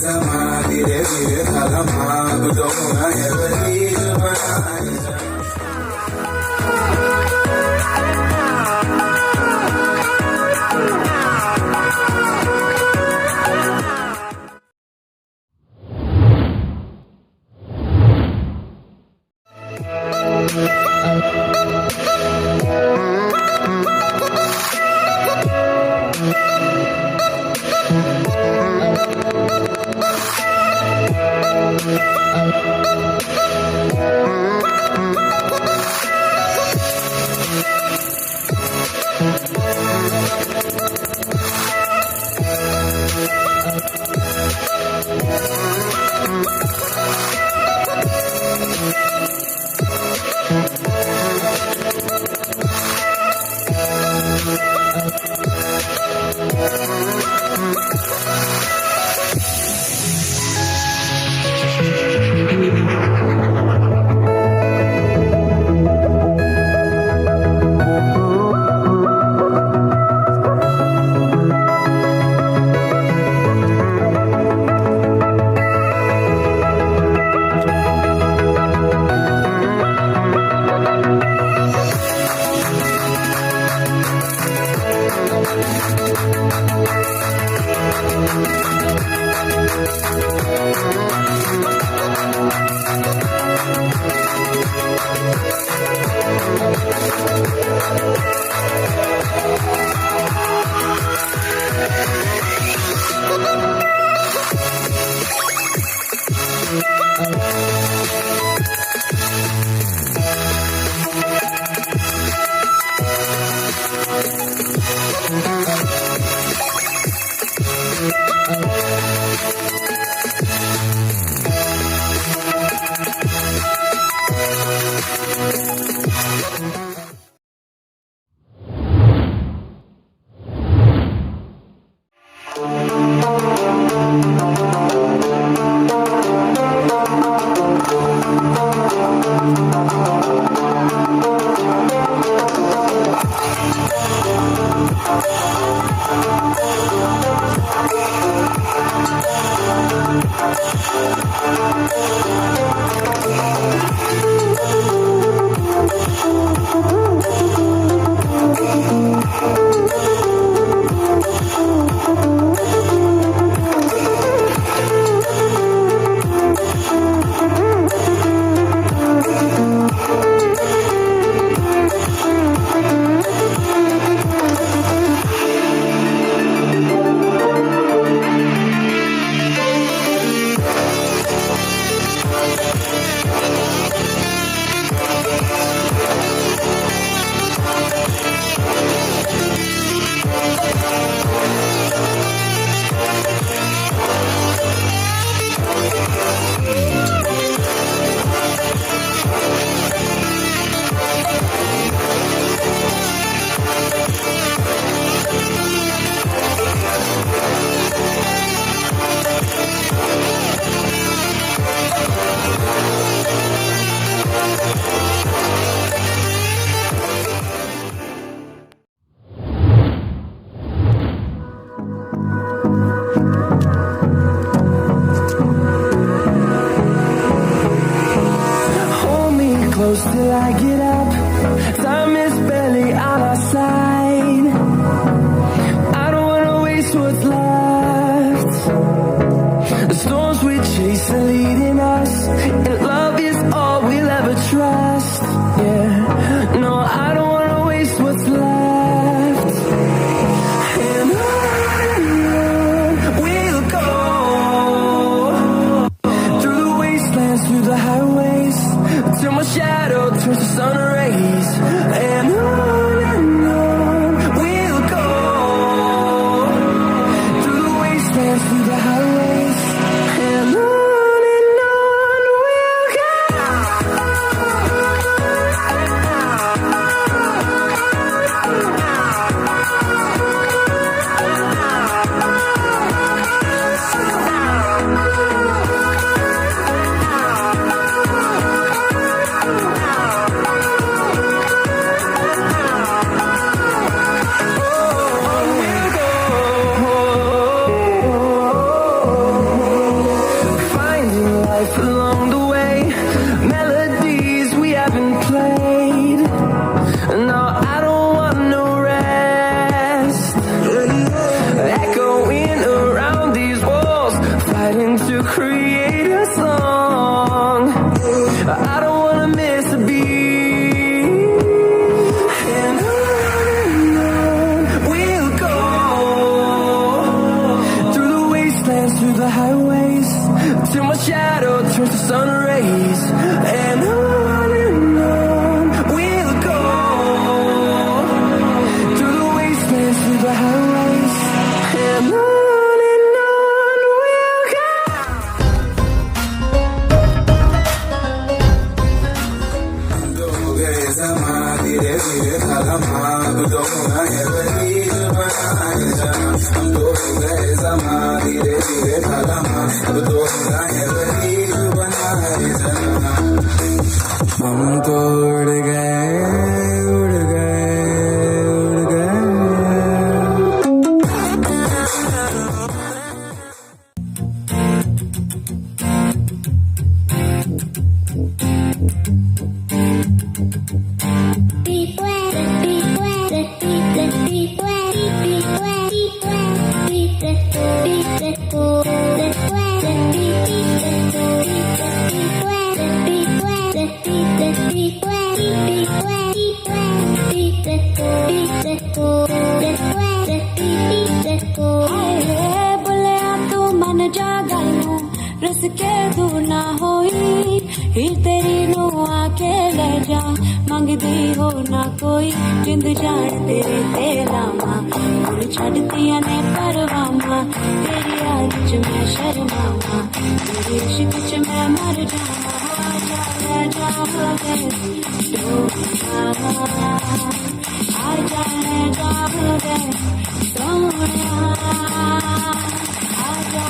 Sama dire dire kalama Budona yavali jumana close till I get up. Time is barely on our side. I don't wanna waste what's left. The storms we chase are leading us, and love is all we'll ever trust. Yeah, no, I don't wanna waste what's left. And on we'll go, through the wastelands, through the highways, till my shadow turns to sun rays. And on we'll go, through the wastelands, through the highways. And on we'll go. life along the way, melodies we haven't played. No, I don't want no rest. Echoing around these walls, fighting to create a song. I don't wanna miss a beat. And on we'll go, through the wastelands, through the highways, till my shadow turns to sun rays. And on we'll go, through the wastelands, through the highways. And on we'll go. हो गए समा धीरे धीरे खलमा अब तो होना है वही जो बनाए जाना हम तो हो गए समा धीरे धीरे खलमा अब तो होना है वही जो बनाए जाना हम तो उड़ गए उड़ गए उड़ गए रस के दूर ना होई ही तेरी नु आके ले जा मंगदी हो ना कोई जिंद जान तेरे तेरा मां भूल छड़तियां ने परवामा तेरी याद च मैं शर्मावा तेरे इश्क च मैं मर जावा आ जा गे आ जा गे सोनिया आजा